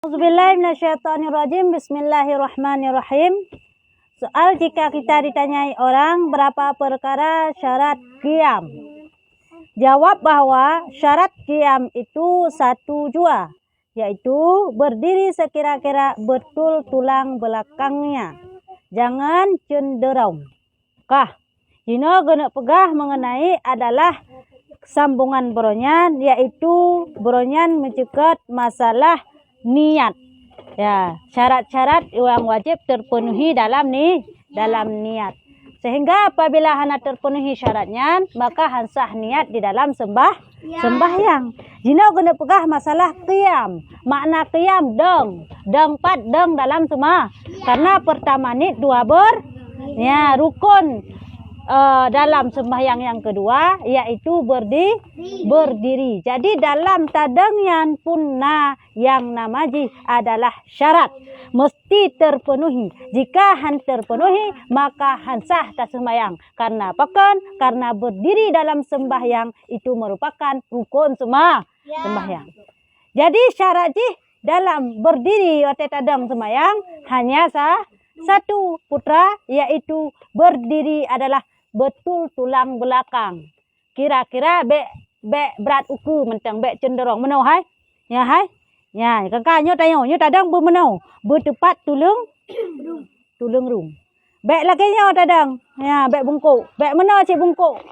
Auzubillahiminasyaitonirrajim. Bismillahirrahmanirrahim. Soal jika kita ditanyai orang berapa perkara syarat qiyam. Jawab bahwa syarat qiyam itu 1 jua, yaitu berdiri sekira-kira betul tulang belakangnya. Jangan cenderung. Jino guna pegah mengenai adalah sambungan beronyan, yaitu beronyan mencegat masalah niat. Ya, syarat-syarat yang wajib terpenuhi dalam niat. Sehingga apabila hana terpenuhi syaratnya, maka hansah niat di dalam sembahyang. Jino guna pegah masalah qiyam. Makna qiyam deng pat deng dalam semua. Karena pertama ni dua rukun dalam sembahyang yang kedua yaitu berdiri. Jadi dalam tadangyan punna yang namaji adalah syarat mesti terpenuhi. Jika han terpenuhi maka hansah tak sembahyang. Karena apa kan? Karena berdiri dalam sembahyang itu merupakan rukun sembahyang. Jadi syarat dalam berdiri waktu tadang sembahyang hanya satu putra, yaitu berdiri adalah betul tulang belakang. Kira-kira berat uku mentang cenderung menau hai. Ya hai. Ya kakaknya tanya tadang bermenau bertepat tulang rum. Lagi tadang. Ya bungkuk. Menau cik bungkuk.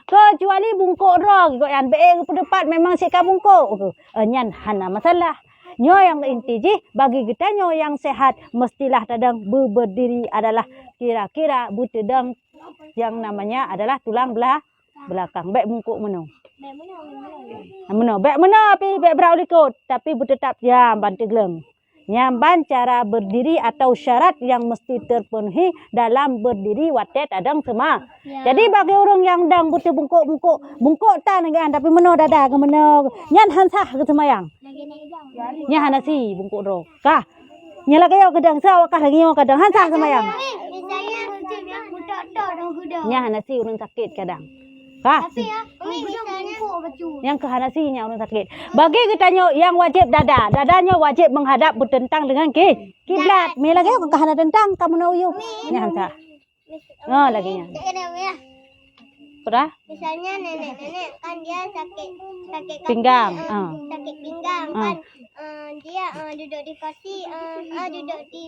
Kecuali bungkuk roh goyan berdepat memang cik bungkuk. Nyan hana masalah. Nyo yang inti bagi kita nyo yang sehat mestilah tadang berdiri adalah kira-kira butedang yang namanya adalah tulang belakang. Bungkuk menau. Menau tapi berawlikut tapi bertetap bantu geleng. Nyamban cara berdiri atau syarat yang mesti terpenuhi dalam berdiri watet adang semua. Jadi bagi orang yang dang butuh bungkuk tak negan tapi menau dada ke menau nyan hansah ke semayang. Nya hanasi bungkuk ro. Nyala kayo kedang sawa lagi yo kadang hansah semayang. Nya hanasi orang sakit kadang. Tapi yang kehanasinya orang sakit. Bagi kita yang wajib dadanya wajib menghadap bertentang dengan kiblat. Mela kayo kahana tentang kamu nauyo. Nya hansa. Lagi nya. Pernah? Misalnya nenek-nenek kan dia sakit pinggang. Sakit pinggang kan. Dia duduk di kursi, duduk di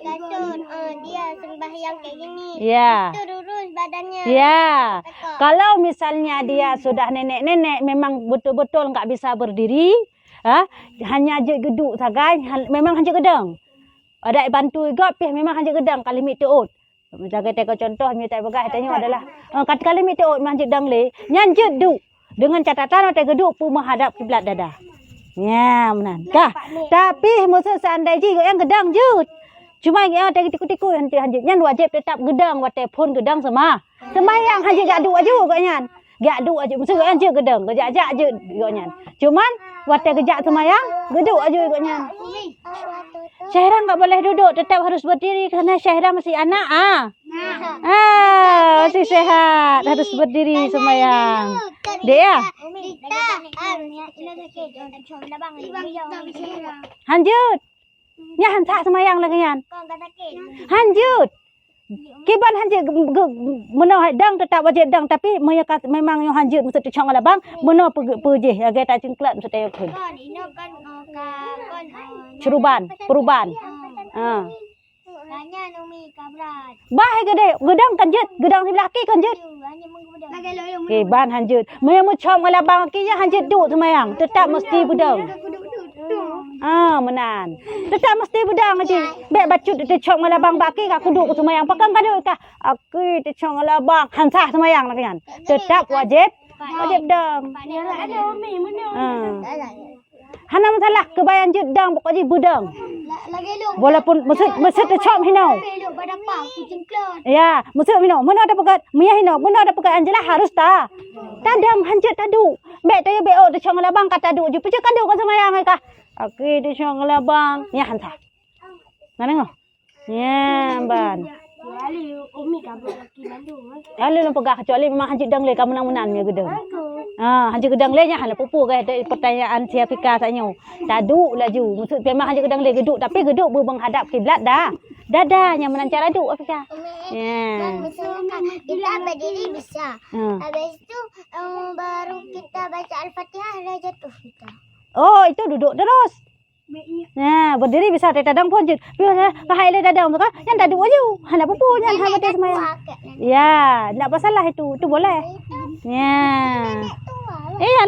kasur, dia sembahyang kayak gini. Ya. Itu lurus badannya. Ya. Kalau misalnya dia sudah nenek-nenek memang betul-betul enggak bisa berdiri, hanya je geduk sagai, memang hanya gedang. Ada bantu juga memang hanya gedang kali mit teut. Jaga teko contoh ni tak bagah tanya adalah kat kali mit teut manjid dangle, nyan jeduk dengan catatan teko geduk pu menghadap kiblat dada. Ya, menan. Tapi maksud seandainya yang gedang jut. Cuma yang tadi tiku-tiku yang nyan wajib tetap gedang wate pun gedang semayang hanya gadu aja kok nyan. Gadu aja maksud yang je gedang, gejak je kok nyan. Cuman wate gejak semayang geduk aja kok nyan. Syahira enggak boleh duduk, tetap harus berdiri karena Syahira masih anak masih sehat, harus berdiri semayang. Dia hanjut. Nya hansa semayang lagi yan. Hanjut. Kiban hanjut menau dang tetap wajib dang tapi memang yang hanjut mesti dicong labang menau pejih agak tak cingklat mesti tayo kun. Perubahan. Tanya numi kabrat. Bah gedang kanjut, gedang sebelah kaki kanjut. Ban hanjut. Memang cong labang ki ya hanjut duk semayang, tetap mesti bedang. Menan. Tetap mesti bedang aja. Bek bacut dicong labang baki ka kuduk semayang. Pakang kaduk ka. Aku dicong labang hansah semayang lagi kan. Tetap wajib dang. Ada umi menang. Hana masalah kebayang jedang pokoknya bedang. Walaupun mesti tercom hinau. Ya, mesti hinau. Mana ada pegat? Mia hinau. Mana ada pegat Angela harus ta. Tadang hanjut tadu. Bek tayo beo de chong labang kata du ju. Pecah kadu ka semayang ai ka. Aki de chong labang. Ya hansa. Nanengo. Ya, ban. Ali umi ka laki lalu. Ali lu pegah kecuali memang hanjut dang le ka menang-menang ya gedeng. Hanya gedang le nya hala pupu ke pertanyaan Siafika saknyo. Taduk laju. Maksud memang hanya gedang le geduk tapi geduk menghadap kiblat dah. Dadanya menancar aduk Afika. Ya. Kita berdiri bisa. Habis itu baru kita baca Al-Fatihah dah jatuh kita. Oh, itu duduk terus. Nah, berdiri bisa dadang pun je. Bahai le dadang tu kan. Yang taduk laju. Hana pupu yang hang mati semayang. Ya, tak masalah itu. Itu boleh. Ya.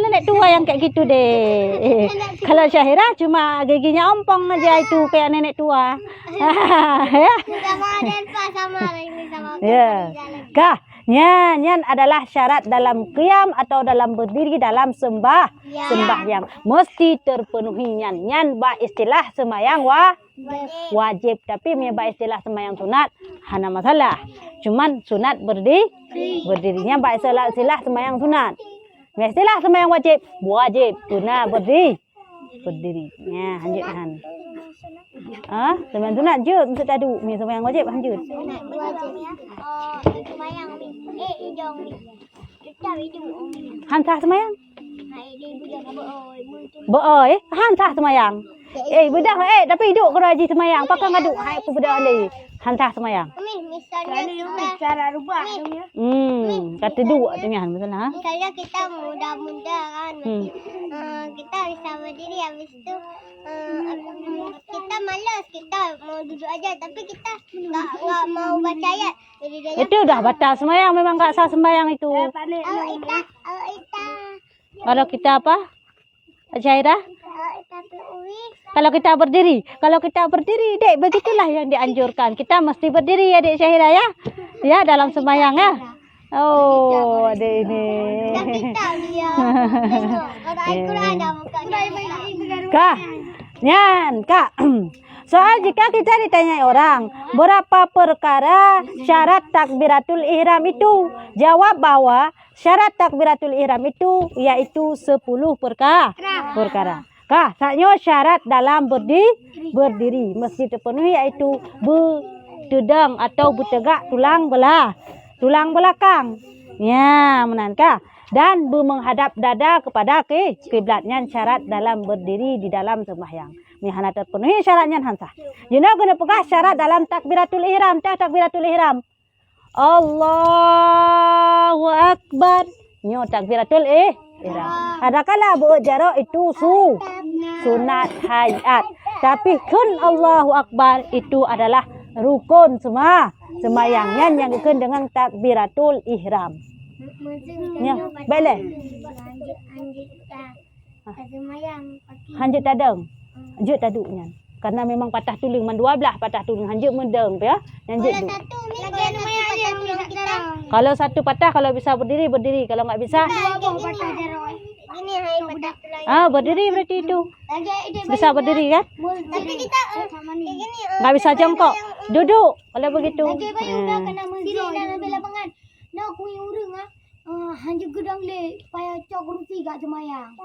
Nenek tua yang kayak gitu deh. Kalau Syahira cuma giginya ompong aja itu kayak nenek tua. Ya. Sama Denpa sama ini sama. Ya. Kah, nyan adalah syarat dalam qiyam atau dalam berdiri dalam sembahyang. Mesti terpenuhi nyan ba istilah sembahyang wajib. Tapi ba istilah sembahyang sunat hana masalah. Cuman sunat berdirinya ba istilah sembahyang sunat. Istilah sembahyang wajib guna berdiri. Ya, lanjutkan. Sembahyang sunat je mesti tadu. Mi sembahyang wajib lanjut. Sunat wajib. Sembahyang mi. Hidung mi. Kita hidung mi. Hansah sembahyang? Beoi. Hansah sembahyang. Bedah tapi hidup kena haji sembahyang. Pakai ngaduk hai aku bedah le. Hansah sembahyang. Misalnya kita cara rubah dunia. Kata dua dengan betul ha. Misalnya kita muda-muda kan. Kita bisa berdiri habis itu kita malas, kita mau duduk aja tapi kita enggak mau baca ayat. Jadi Itu dah batal sembahyang, memang enggak sah sembahyang itu. Kalau kita apa? Syairah? Kalau kita berdiri, dek begitulah yang dianjurkan. Kita mesti berdiri ya, dek Syahira ya. Ya, dalam sembahyang ya. Oh, ada ini. Kak, nyan, Kak. Soal jika kita ditanya orang, berapa perkara syarat takbiratul ihram itu? Jawab bahwa syarat takbiratul ihram itu yaitu 10 perkara. Kah, saknyo syarat dalam berdiri mesti terpenuhi yaitu bertedang atau bertegak tulang belakang. Ya, menankah? Dan menghadap dada kepada kiblatnya syarat dalam berdiri di dalam sembahyang. Mihana terpenuhi syaratnya hansah. Jena kena pegah syarat dalam takbiratul ihram. Takbiratul ihram. Allahu Akbar. Nyo takbiratul ihram. Adakala berjarak itu sunat hayat. Tapi kun Allahu Akbar itu adalah rukun sembahyangnya yang ikut dengan takbiratul ihram. Ya, boleh. Hanjut tadang. Hanjut taduknya. Karena memang patah tulang man 12 patah tulang hanjut mendeng ya. Hanjut tu. Kalau satu patah kalau bisa berdiri, kalau enggak bisa ini hai patah tulang. Berdiri berarti itu. Bisa berdiri kan? Tapi kita gini enggak bisa jongkok. Duduk kalau begitu. Udah kena berdiri dalam lapangan. Nak kuih urang hanya gedang le payah cok ruti gak semayang.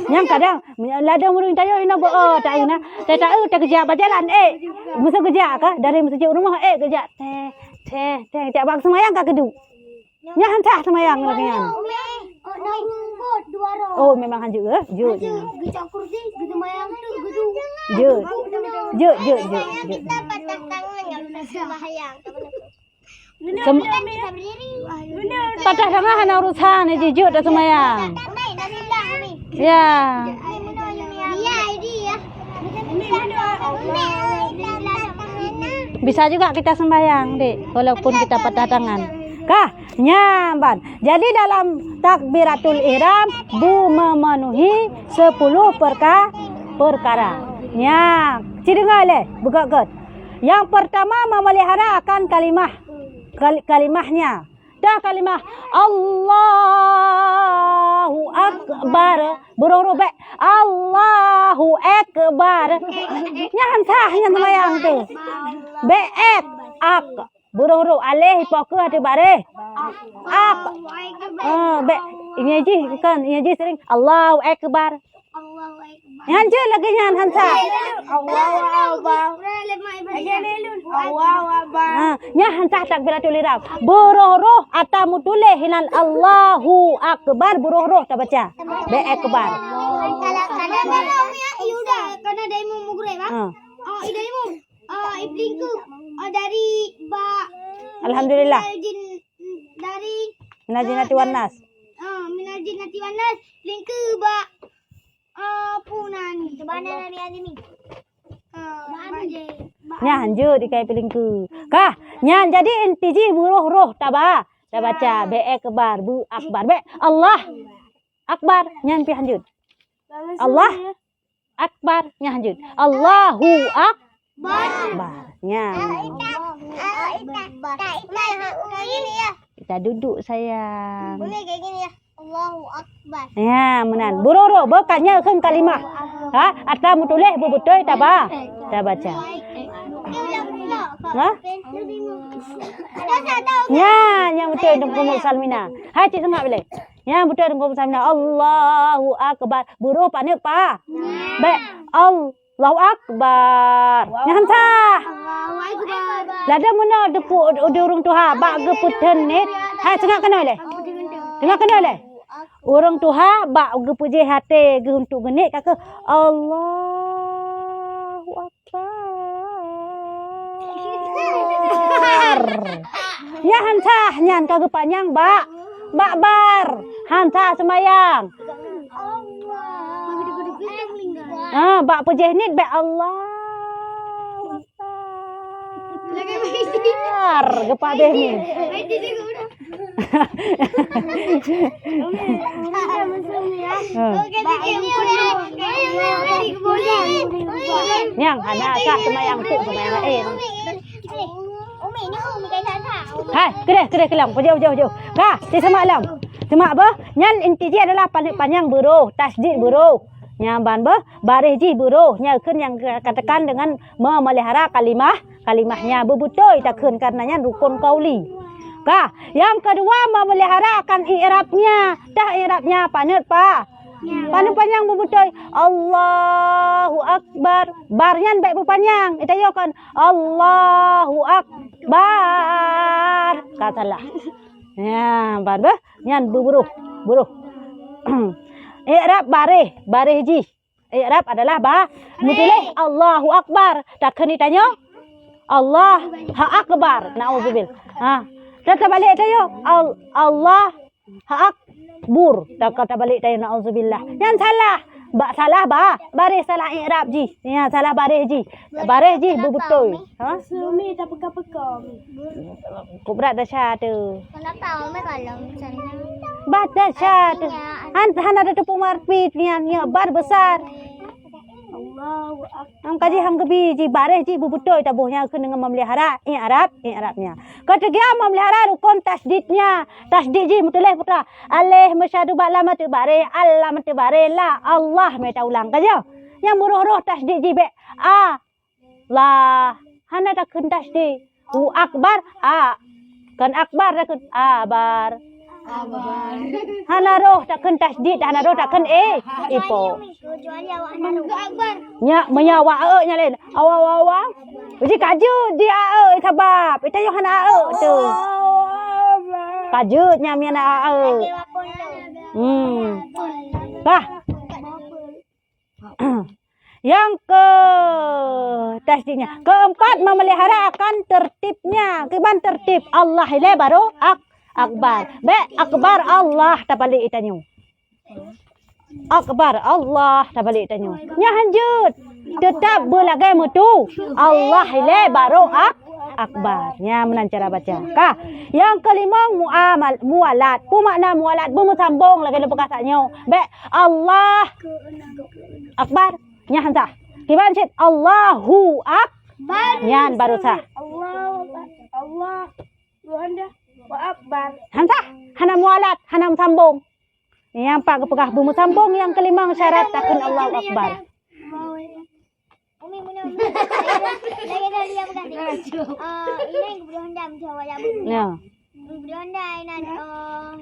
Yang kadang ladang murung tayo ina bo tak ina. Tak kerja berjalan mesti kerja ke dari masjid rumah kerja teh tak bang semayang ka keduk. Nya hancah semayang lagian. Oh memang hanju je. Cok kursi gitu semayang tu Je. Kita patah tangan enggak bisa sembahyang. Patah tangan hana urusan jujur dah semayang. Ya. Bisa juga kita sembahyang, Dek, walaupun kita patah tangan. Kah, nyamban. Jadi dalam takbiratul ihram memenuhi 10 perkara. Ya, cidengar le, buka kot. Yang pertama memelihara akan kalimahnya. Dah kalimah Allahu Akbar. Burung robek Allahu Akbar. Nyan sahnya semayang tu. Be'ek ak. Burung ru alih pokok hati bare. Ak. Be ini aja kan, ini aja sering Allahu Akbar. Allahu Akbar. Yang hancur lagi nyan Hansa. Allahu Akbar. Allahu Akbar. Nya Hansa takbiratul ihram. Buruh-ruh atamu tulis hilal Allahu Akbar buruh-ruh tak baca. Be akbar. Karena Yuda karena dari mu mugure ba. Dari mu iblingku dari ba. Alhamdulillah. Dari Minajinati wan nas. Minajinati wan nas lingku ba. Punani. Sebenarnya ni. Nya hancur dikai pilingku. Kah, nya jadi intiji buruh-ruh tak baca. Be akbar bu akbar. Be Allah akbar nya pi hancur. Allah akbar nya hancur. Allahu akbar nya. Kayak gini ya. Kita duduk sayang. Boleh kayak gini ya. Allahu Akbar. Ya, menan. Buruh-ruh bekatnya kan kalimah. Ha, atau tulis bu betul tak baca. Ha? Nya betul dengan Ummu Salmina. Hai cik sengak boleh. Nya betul dengan Ummu Salmina. Allahu akbar. Buruh panik pa. Baik. Allahu akbar. Nya hamsah. Allahu Akbar. Lada mana depu urang tuha bak ge puten nit. Hai sengak kena boleh. Tengah kena boleh. Orang tuha bak ge puji hati ge untuk genit kak Allahu akbar. Ya hansah nyan kage panjang bak bar. Hansah semayang. Bak puji nit bak Allah. Akbar. Gepak deh ni. Yang anak kak semayang tu semayang lain. Umi ni Umi kain sana. Hai, kedeh kelang. Jauh. Kak, si semak lam. Semak apa? Nyan intiji adalah panjang buruh, tasdid buruh. Nyamban baris ji buruh. Nya keun yang katakan dengan memelihara kalimahnya bebutoy tak keun karenanya rukun qauli. Kah, yang kedua memeliharakan i'rabnya. Dah i'rabnya panut pa. Panut panjang bebutoy. Allahu akbar. Barnya baik berpanjang. Kita kan Allahu akbar. Katalah. Ya, ban nyan buruh. I'rab barih ji. I'rab adalah mutulih Allahu akbar. Tak kena ditanya Allah akbar. Nauzubillah. Kata balik tayo Allah akbar. Tak kata balik tayo nauzubillah. Yang salah baris salah i'rab ji. Ya salah baris ji betul. Ha? Umi tak peka-peka. Kubrat dasar tu. Kenapa Umi kalau misalnya Baca syat. Han ada tepung marpit nian bar besar. Allahu Akbar. Am kaji ham gebi ji bareh ji betul tabuhnya keun dengan memelihara i'rabnya. Ketiga memelihara rukun tasdidnya. Tasdid ji mutulih putra. Alif masyadu ba lam tu bareh, Allah mati bareh la Allah meta ulang kaja. Yang buruh-ruh tasdid ji be la. Han ada keun tasdid. Akbar kan akbar dah keun abar. Hanaroh takkan tasdid, hanaroh takkan ipo. Nya menyawa nya lain. Awang. Uji kaju dia sabab. Itu yo hana tu. Kaju nya miana Bah. Yang ke tasdidnya. Keempat memelihara akan tertibnya. Kiban tertib Allah ile baru akbar. Akbar Allah tak balik itanyo. Akbar Allah tak balik itanyo. Nya hanjut. Tetap belagai mutu. Allah ile baru akbar. Nya menan cara baca. Kah? Yang kelima mualat. Ku makna mualat sambung lagi lepas kasatnya. Allah akbar. Nya hansah. Kiban cit Allahu akbar. Nya baru sah. Allah Tuhan Akbar. Hansah, hana mualat, hana sambung. Yang pak kepegah bumi sambung, yang kelima syarat takun Allah Akbar. Umi lagi dah lihat berkati. Ini yang kebutuhan jam jawab. Ya. beli Honda dan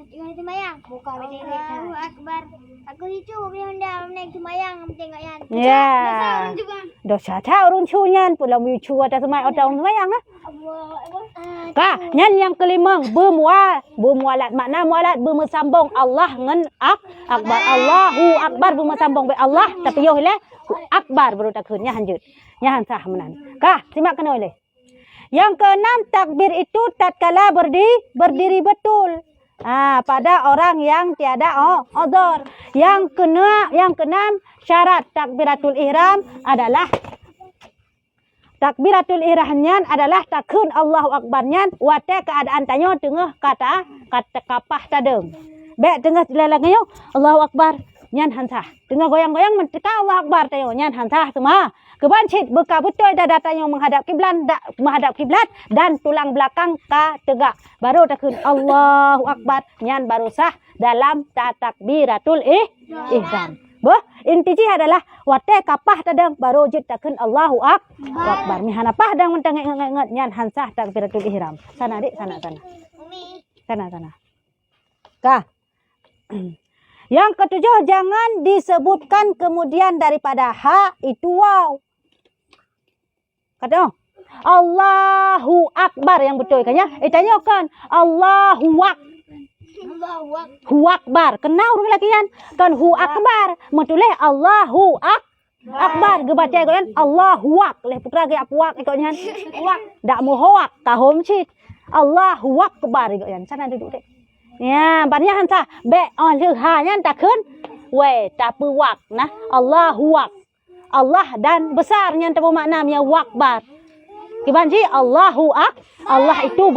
tengah sembahyang. Buka Allahu Akbar. Aku hicu beli Honda naik sembahyang tengok yan. Ya. Dosa ta urun chu nyan pula mi chu ada sembahyang ah. Ka, nyan yang kelima bermualat. Makna mualat bermesambung Allah ngan akbar. Allahu Akbar bermesambung be Allah tapi yo le akbar baru tak nya hanjut. Nya han sah menan. Ka, simak kena oleh. Yang keenam, takbir itu tatkala berdiri betul. Pada orang yang tiada odor. Yang keenam, syarat takbiratul ihram adalah takun Allahu Akbarnya wate keadaan tanyo tengah kata kapah tadeng. Bek tengah lelangnya Allahu Akbar nyan hansah. Tengah goyang-goyang menteka Allahu Akbar tayo nyan hansah semua. Kebancit beka betul dada tanyo menghadap kiblat dan tulang belakang ka tegak. Baru takun Allahu Akbar nyan baru sah dalam takbiratul ihram. Intinya adalah wate kapah tadang baru jid takun Allahu Akbar. Ni hanapah dang mentang ingat nyan hansah takbiratul ihram. Sana dik sana. Sana. Ka. Yang ketujuh, jangan disebutkan kemudian daripada ha itu waw. Kata Allahu Akbar yang betul kan ya? Tanyakan Allahu Akbar. Kenal orang lagi kan hu akbar. Metuleh Allahu Akbar. Gebaca kan Allahu Ak. Leh putra ge apuak ikutnya. Wak. Dak muhawak tahom cit. Allahu Akbar ikutnya. Sana duduk dek. Ya, banyak hansa. Be lehanya takun. We tapi wak nah. Allahu Ak. Allah dan besarnya tahu maknanya wakbar. Kibanji Allahu Ak. Allah itu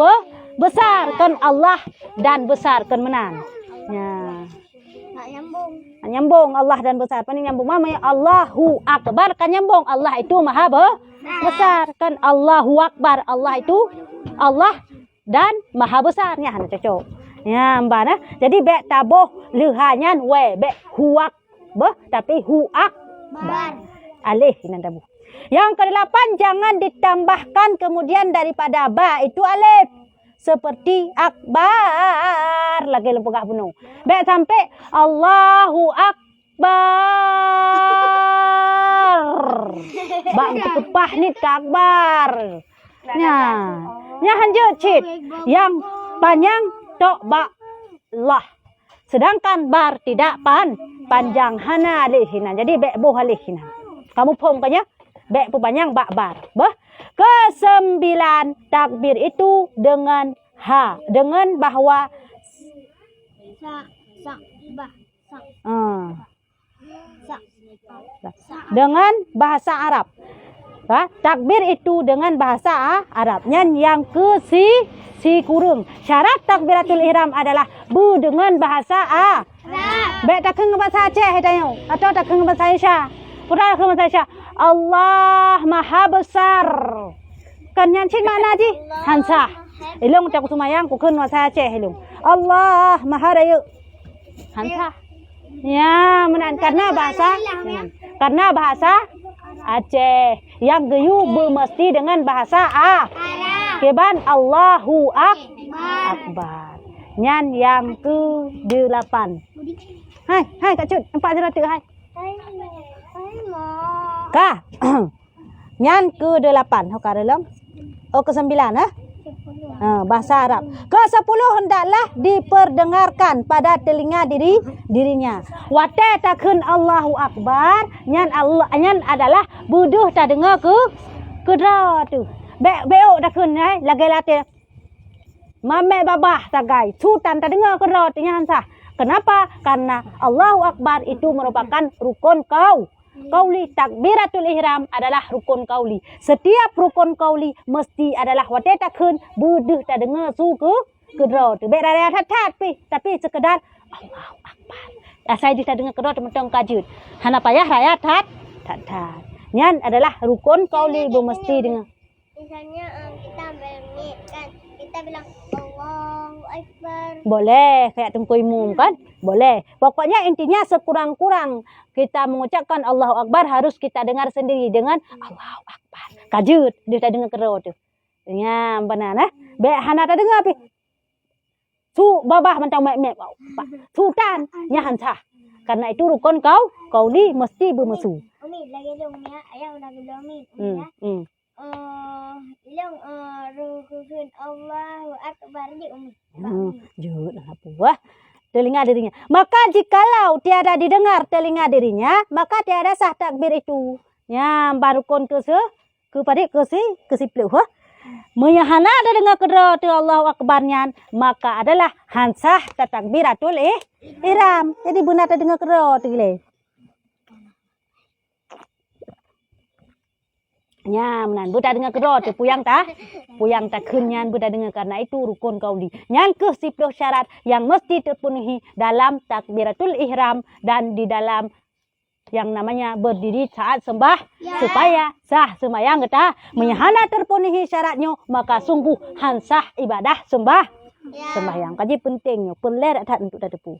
besar kan Allah dan besar kan menan. Ya. Nyambung Allah dan besar. Paling nyambung mama ya Allahu Akbar kan nyambung Allah itu maha besar kan Allahu Akbar. Allah itu Allah dan maha besarnya hana cocok. Ya mbak nah. Jadi be taboh lehanyan we be huak tapi huak bar. Alih ini tabu. Yang kedelapan, jangan ditambahkan kemudian daripada ba itu alif. Seperti akbar. Lagi lempegah penuh. Baik sampai Allahu Akbar. Bak kepah ni akbar. Nya hanjut cit. Yang panjang tok ba lah. Sedangkan bar tidak panjang hana alihina. Jadi bek boh alihina. Kamu pom kanya? Bek panjang bak bar. Kesembilan, takbir itu dengan ha, dengan bahwa dengan bahasa Arab. Takbir itu dengan bahasa Arabnya yang ke si kurung. Syarat takbiratul ihram adalah dengan bahasa Arab. Bek tak kena bahasa Aceh tanya atau tak kena bahasa Aisyah. Pura kena bahasa Aisyah. Allah Maha Besar. Kan yang cik mana ji? Hansah. Ilung tak semayang ku kena bahasa Aceh ilung. Allah Maha Raya. Hansah. Ya, menan karena bahasa Aceh yang geyu bermesti dengan bahasa Arab. Keban Allahu Akbar. Nyan yang ke-8. Hai Kak Cut, nampak je hai. Ka. Nyan ke-8 hok dalam. Ke-9 bahasa Arab. Ke-10 hendaklah diperdengarkan pada telinga dirinya. Wate takun Allahu Akbar, nyan adalah buduh tak dengar ke dra tu. Beok takun lagi latih. Mame babah tagai, sultan tak dengar ke dra tu nyan sah. Kenapa? Karena Allahu Akbar itu merupakan rukun Qauli. Takbiratul ihram adalah rukun qauli. Setiap rukun qauli mesti adalah wate takun buduh tak dengar su ke dra tu. Bek raya tat pi, tapi sekedar Allahu Akbar. Asai dia tak dengar ke dra tementong kajut. Hana payah raya tat. Nyan adalah rukun qauli mesti dengar. Misalnya kita ambil mie kan, kita bilang Allahu Akbar. Boleh, kayak tengkui mum kan? Boleh. Pokoknya intinya sekurang-kurang kita mengucapkan Allahu Akbar harus kita dengar sendiri dengan Allahu Akbar. Kajut, dia tak dengar kero tu. Ya, benar nah. Be hana tak dengar pi. Su babah macam mek-mek. Sultan nya hansah. Karena itu rukun kauli mesti bermesu. Umi lagi dong ya. Ayah udah bilang Umi ya. Ilang rukun Allahu Akbar di Umi. Jut apa? Telinga dirinya. Maka jikalau tiada didengar telinga dirinya, maka tiada sah takbir itu. Ya, baru kon ke pada ke siplu. Menyahana ada dengar kedua tu Allahu Akbarnya, maka adalah hansah takbiratul ihram. Jadi benar tak dengar kedua tu gile. Ya, menan budak dengar kedua tu puyang tak kenyan budak dengar karena itu rukun kauli. Yang ke 10 syarat yang mesti terpenuhi dalam takbiratul ihram dan di dalam yang namanya berdiri saat sembah supaya sah sembahyang kita. Menyahana terpenuhi syaratnya maka sungguh hansah ibadah sembahyang. Kaji pentingnya peler tak untuk tepu.